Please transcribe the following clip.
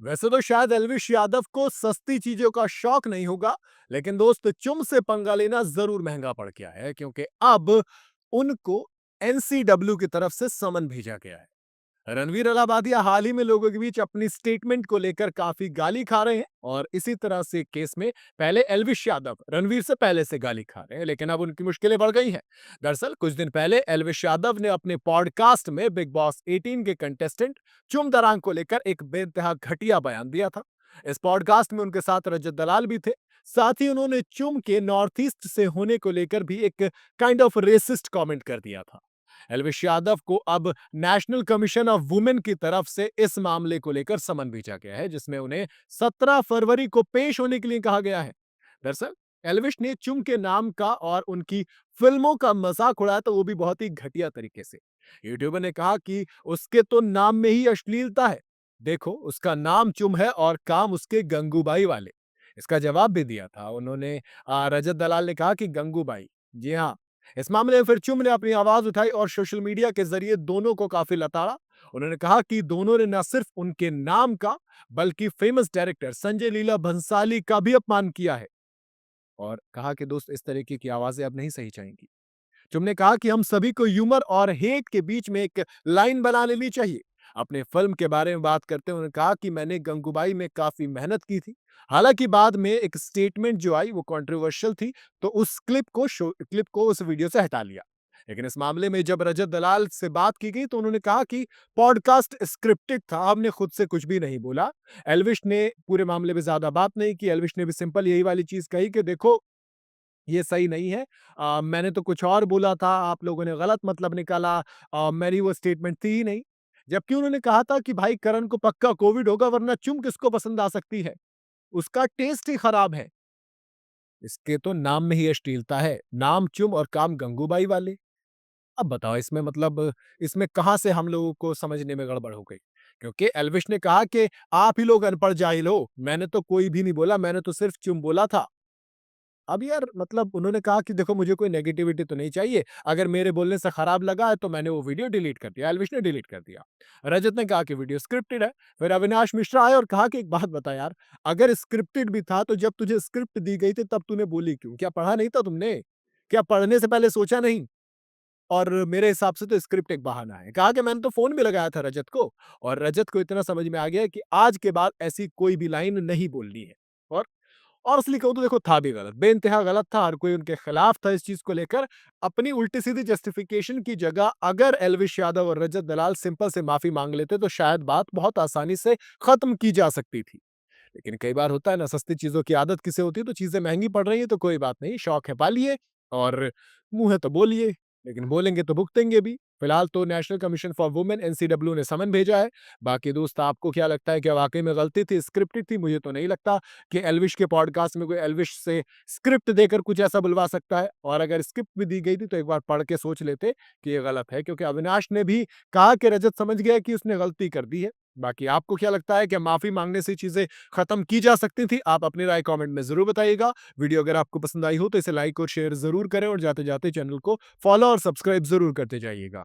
वैसे तो शायद एल्विश यादव को सस्ती चीजों का शौक नहीं होगा, लेकिन दोस्त चुम से पंगा लेना जरूर महंगा पड़ गया है, क्योंकि अब उनको एनसीडब्ल्यू की तरफ से समन भेजा गया है। रणवीर अलाहाबादिया हाल ही में लोगों के बीच अपनी स्टेटमेंट को लेकर काफी गाली खा रहे हैं, और इसी तरह से केस में पहले एल्विश यादव रणवीर से पहले से गाली खा रहे हैं, लेकिन अब उनकी मुश्किलें बढ़ गई हैं। दरअसल कुछ दिन पहले एल्विश यादव ने अपने पॉडकास्ट में बिग बॉस 18 के कंटेस्टेंट चुम दरांग को लेकर एक बेइंतहा घटिया बयान दिया था। इस पॉडकास्ट में उनके साथ रजत दलाल भी थे। साथ ही उन्होंने चुम के नॉर्थ ईस्ट से होने को लेकर भी एक काइंड ऑफ रेसिस्ट कमेंट कर दिया था। एल्विश यादव को अब नेशनल कमीशन ऑफ वुमेन की तरफ से इस मामले को लेकर समन भेजा गया है, जिसमें उन्हें 17 फरवरी को पेश होने के लिए कहा गया है। दरअसल एल्विश ने चुम के नाम का और उनकी फिल्मों का मजाक उड़ाया, तो वो भी बहुत ही घटिया तरीके से। यूट्यूबर ने कहा कि उसके तो नाम में ही अश्लीलता है। देखो, उसका नाम चुम है और काम उसके गंगूबाई वाले। इसका जवाब भी दिया था उन्होंने। रजत दलाल ने कहा कि गंगूबाई, जी हाँ। इस मामले में फिर चुम ने अपनी आवाज उठाई और सोशल मीडिया के जरिए दोनों को काफी लताड़ा। उन्होंने कहा कि दोनों ने न सिर्फ उनके नाम का, बल्कि फेमस डायरेक्टर संजय लीला भंसाली का भी अपमान किया है, और कहा कि दोस्त इस तरीके की आवाजें अब नहीं सही जाएंगी। तुमने कहा कि हम सभी को ह्यूमर और हेट के बीच में एक लाइन बना लेनी चाहिए। अपने फिल्म के बारे में बात करते हुए उन्होंने कहा कि मैंने गंगूबाई में काफी मेहनत की थी। हालांकि बाद में एक स्टेटमेंट जो आई वो कंट्रोवर्शियल थी, तो उस क्लिप को उस वीडियो से हटा लिया। लेकिन इस मामले में जब रजत दलाल से बात की गई, तो उन्होंने कहा कि पॉडकास्ट स्क्रिप्टेड था, हमने खुद से कुछ भी नहीं बोला। एल्विश ने पूरे मामले में ज्यादा बात नहीं की। एल्विश ने भी सिंपल यही वाली चीज कही कि देखो, ये सही नहीं है। मैंने तो कुछ और बोला था, आप लोगों ने गलत मतलब निकाला। मेरी वो स्टेटमेंट थी ही नहीं। जबकि उन्होंने कहा था कि भाई करण को पक्का कोविड होगा, वरना चुम किसको पसंद आ सकती है? उसका टेस्ट ही खराब है। इसके तो नाम में ही अश्लीलता है। नाम चुम और काम गंगूबाई वाले। अब बताओ, इसमें मतलब इसमें कहाँ से हम लोगों को समझने में गड़बड़ हो गई? क्योंकि एल्विश ने कहा कि आप ही लोग अनपढ़ जाहिल हो। मैंने तो कोई भी नहीं बोला, मैंने तो सिर्फ चुम बोला था। अब यार मतलब उन्होंने कहा कि देखो, मुझे कोई नेगेटिविटी तो नहीं चाहिए। अगर मेरे बोलने से खराब लगा है तो मैंने वो वीडियो डिलीट कर दिया। एल्विश ने डिलीट कर दिया। रजत ने कहा कि वीडियो स्क्रिप्टेड है। फिर अविनाश मिश्रा आए और कहा कि एक बात बता यार, अगर स्क्रिप्टेड भी था तो जब तुझे स्क्रिप्ट दी गई थी तब तूने बोली क्यों? क्या पढ़ा नहीं था तुमने? क्या पढ़ने से पहले सोचा नहीं? और मेरे हिसाब से तो स्क्रिप्ट एक बहाना है। कहा कि मैंने तो फ़ोन भी लगाया था रजत को, और रजत को इतना समझ में आ गया है कि आज के बाद ऐसी कोई भी लाइन नहीं बोलनी है। और असली कहूँ तो देखो, था भी गलत, बेइंतहा गलत था। हर कोई उनके खिलाफ था इस चीज़ को लेकर। अपनी उल्टी-सीधी जस्टिफिकेशन की जगह अगर एल्विश यादव और रजत दलाल सिंपल से माफ़ी माँग लेते तो शायद बात बहुत आसानी से खत्म की जा सकती थी। लेकिन कई बार होता है ना, सस्ती चीज़ों की आदत किसे होती है, तो चीज़ें महँगी पड़ रही हैं तो कोई बात नहीं, शौक है पालिए, और मुँह है तो बोलिए, लेकिन बोलेंगे तो भुगतेंगे भी। फिलहाल तो national commission for women NCW ने समन भेजा है। बाकी दोस्त, आपको क्या लगता है, क्या वाक़ई में गलती थी, स्क्रिप्टेड थी? मुझे तो नहीं लगता कि एल्विश के पॉडकास्ट में कोई एल्विश से स्क्रिप्ट देकर कुछ ऐसा बुलवा सकता है, और अगर स्क्रिप्ट भी दी गई थी तो एक बार पढ़ के सोच लेते कि ये गलत है, क्योंकि अविनाश ने भी कहा कि रजत समझ गया कि उसने गलती कर दी है। बाकी आपको क्या लगता है, क्या माफ़ी माँगने से चीज़ें खत्म की जा सकती थी? आप अपनी राय कमेंट में ज़रूर बताइएगा। वीडियो अगर आपको पसंद आई हो तो इसे लाइक और शेयर ज़रूर करें, और जाते-जाते चैनल को फॉलो और सब्सक्राइब ज़रूर करते जाइएगा।